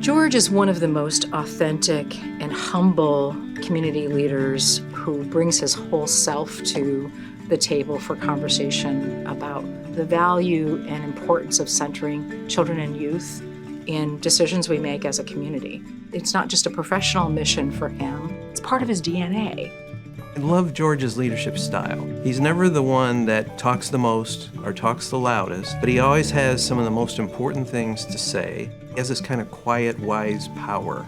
George is one of the most authentic and humble community leaders who brings his whole self to the table for conversation about the value and importance of centering children and youth in decisions we make as a community. It's not just a professional mission for him, it's part of his DNA. I love George's leadership style. He's never the one that talks the most or talks the loudest, but he always has some of the most important things to say. He has this kind of quiet, wise power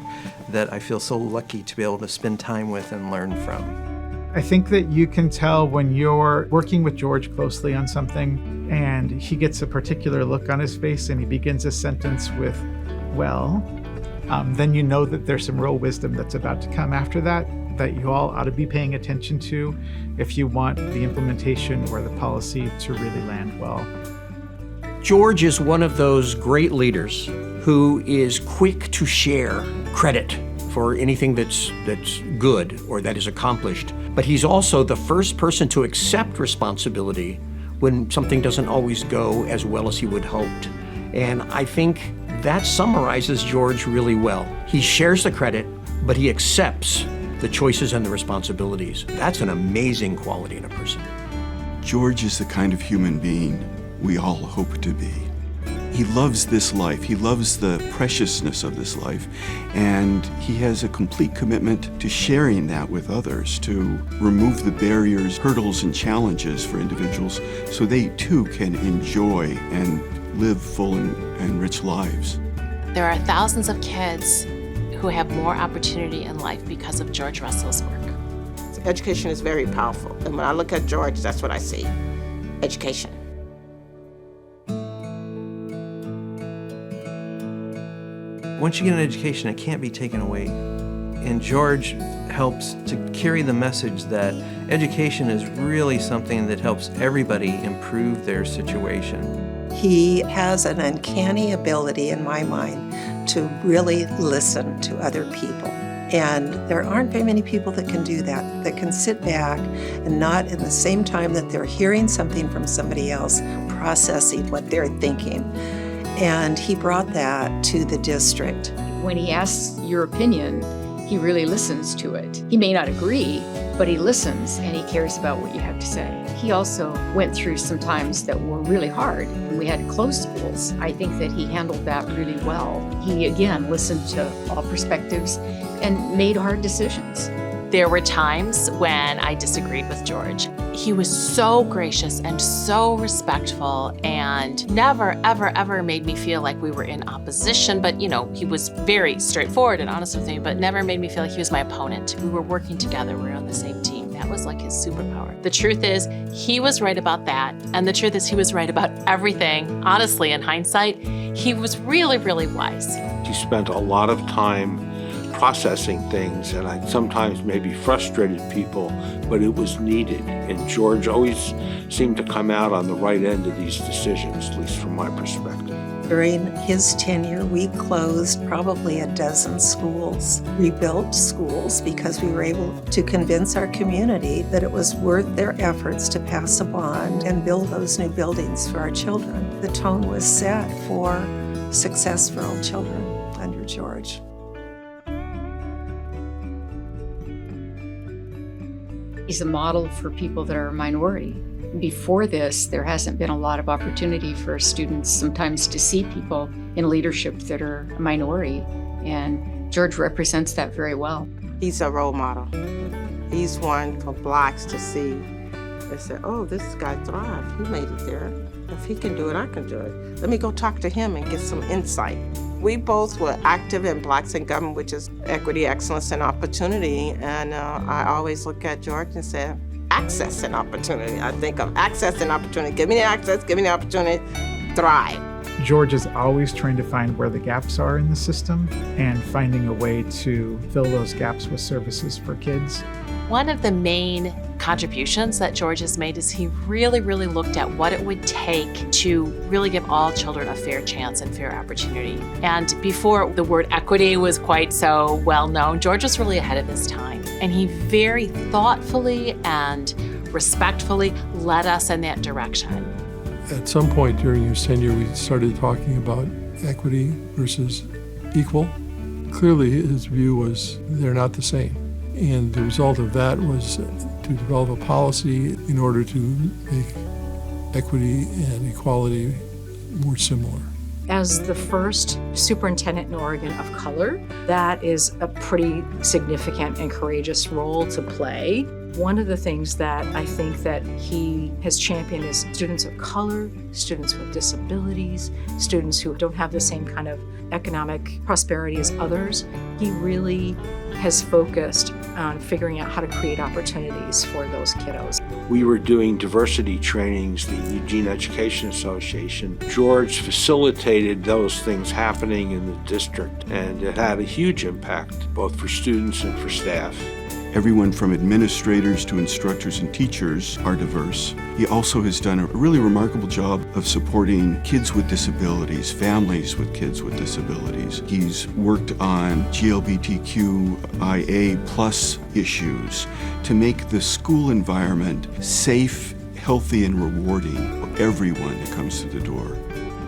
that I feel so lucky to be able to spend time with and learn from. I think that you can tell when you're working with George closely on something and he gets a particular look on his face and he begins a sentence with, well, then you know that there's some real wisdom that's about to come after that you all ought to be paying attention to if you want the implementation or the policy to really land well. George is one of those great leaders who is quick to share credit for anything that's good or that is accomplished. But he's also the first person to accept responsibility when something doesn't always go as well as he would hoped. And I think that summarizes George really well. He shares the credit, but he accepts the choices and the responsibilities. That's an amazing quality in a person. George is the kind of human being we all hope to be. He loves this life. He loves the preciousness of this life. And he has a complete commitment to sharing that with others, to remove the barriers, hurdles, and challenges for individuals so they too can enjoy and live full and rich lives. There are thousands of kids who have more opportunity in life because of George Russell's work. Education is very powerful. And when I look at George, that's what I see. Education. Once you get an education, it can't be taken away. And George helps to carry the message that education is really something that helps everybody improve their situation. He has an uncanny ability, in my mind, to really listen to other people. And there aren't very many people that can do that can sit back and not in the same time that they're hearing something from somebody else, processing what they're thinking. And he brought that to the district. When he asks your opinion, he really listens to it. He may not agree, but he listens and he cares about what you have to say. He also went through some times that were really hard. We had closed schools. I think that he handled that really well. He, again, listened to all perspectives and made hard decisions. There were times when I disagreed with George. He was so gracious and so respectful and never, ever, ever made me feel like we were in opposition. But, he was very straightforward and honest with me, but never made me feel like he was my opponent. We were working together. We were on the same team. That was like his superpower. The truth is, he was right about that. And the truth is, he was right about everything. Honestly, in hindsight, he was really, really wise. He spent a lot of time processing things, and I sometimes maybe frustrated people, but it was needed. And George always seemed to come out on the right end of these decisions, at least from my perspective. During his tenure, we closed probably a dozen schools, rebuilt schools, because we were able to convince our community that it was worth their efforts to pass a bond and build those new buildings for our children. The tone was set for success for all children under George. He's a model for people that are a minority. Before this, there hasn't been a lot of opportunity for students sometimes to see people in leadership that are a minority, and George represents that very well. He's a role model. He's one for Blacks to see and say, oh, this guy thrived. He made it there. If he can do it, I can do it. Let me go talk to him and get some insight. We both were active in Blacks in Government, which is equity, excellence, and opportunity. And I always look at George and say, access and opportunity. I think of access and opportunity. Give me the access, give me the opportunity, thrive. George is always trying to find where the gaps are in the system and finding a way to fill those gaps with services for kids. One of the main contributions that George has made is he really, really looked at what it would take to really give all children a fair chance and fair opportunity. And before the word equity was quite so well known, George was really ahead of his time. And he very thoughtfully and respectfully led us in that direction. At some point during your tenure, we started talking about equity versus equal. Clearly, his view was they're not the same. And the result of that was to develop a policy in order to make equity and equality more similar. As the first superintendent in Oregon of color, that is a pretty significant and courageous role to play. One of the things that I think that he has championed is students of color, students with disabilities, students who don't have the same kind of economic prosperity as others. He really has focused on figuring out how to create opportunities for those kiddos. We were doing diversity trainings, the Eugene Education Association. George facilitated those things happening in the district, and it had a huge impact, both for students and for staff. Everyone from administrators to instructors and teachers are diverse. He also has done a really remarkable job of supporting kids with disabilities, families with kids with disabilities. He's worked on GLBTQIA+ issues to make the school environment safe, healthy, and rewarding for everyone that comes through the door.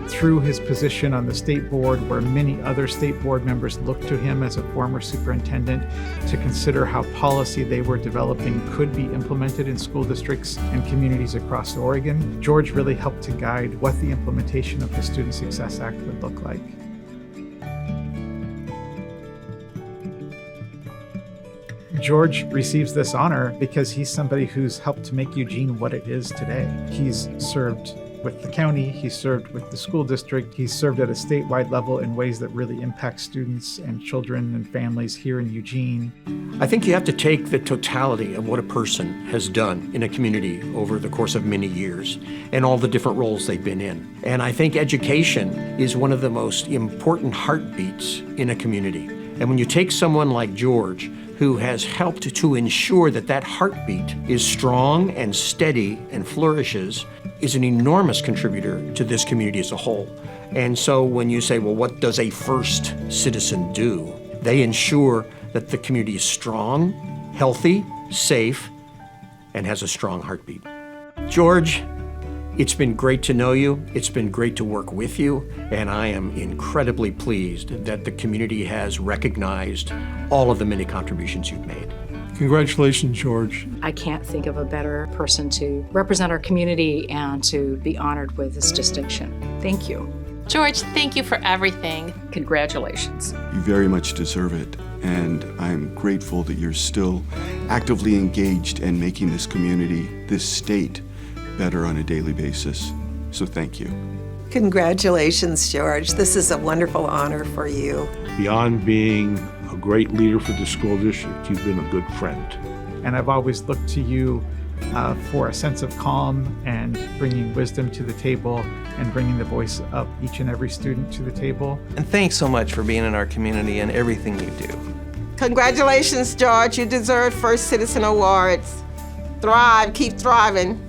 Through his position on the state board, where many other state board members looked to him as a former superintendent to consider how policy they were developing could be implemented in school districts and communities across Oregon, George really helped to guide what the implementation of the Student Success Act would look like. George receives this honor because he's somebody who's helped to make Eugene what it is today. He's served with the county, he's served with the school district, he's served at a statewide level in ways that really impact students and children and families here in Eugene. I think you have to take the totality of what a person has done in a community over the course of many years and all the different roles they've been in. And I think education is one of the most important heartbeats in a community. And when you take someone like George, who has helped to ensure that that heartbeat is strong and steady and flourishes, is an enormous contributor to this community as a whole. And so when you say, well, what does a first citizen do? They ensure that the community is strong, healthy, safe, and has a strong heartbeat. George, it's been great to know you. It's been great to work with you. And I am incredibly pleased that the community has recognized all of the many contributions you've made. Congratulations, George. I can't think of a better person to represent our community and to be honored with this distinction. Thank you. George, thank you for everything. Congratulations. You very much deserve it, and I'm grateful that you're still actively engaged in making this community, this state, better on a daily basis. So thank you. Congratulations, George. This is a wonderful honor for you. Beyond being a great leader for the school district, you've been a good friend. And I've always looked to you for a sense of calm and bringing wisdom to the table and bringing the voice of each and every student to the table. And thanks so much for being in our community and everything you do. Congratulations, George. You deserve First Citizen Awards. Thrive, keep thriving.